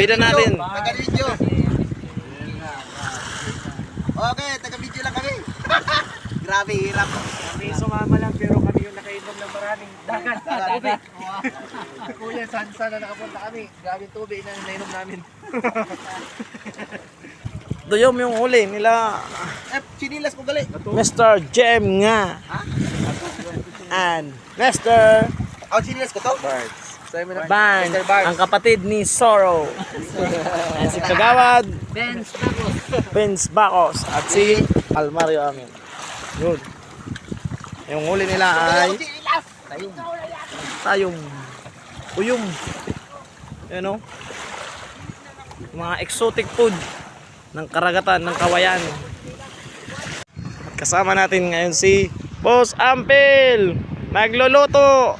Bida natin. Taga-video. Okay, taga-video lang kami. Grabe, hirap. Kami sumama lang pero kami yung nakainom ng maraming dagat sa tubig. Kuya, saan na nakapunta kami? Grabe tubig na nainom namin. Duyom yung huli nila. Sinilas ko gali. Mr. Jem nga. And Mr. Sinilas ko to? Barnes, ang kapatid ni Soro. And si Kagawad, Vince Bacos. At si Almario Amin. Yun. Yung huli nila ay tayong uyong. Yun o. Mga exotic food ng karagatan ng Kawayan. At kasama natin ngayon si Boss Ampil. Magluluto.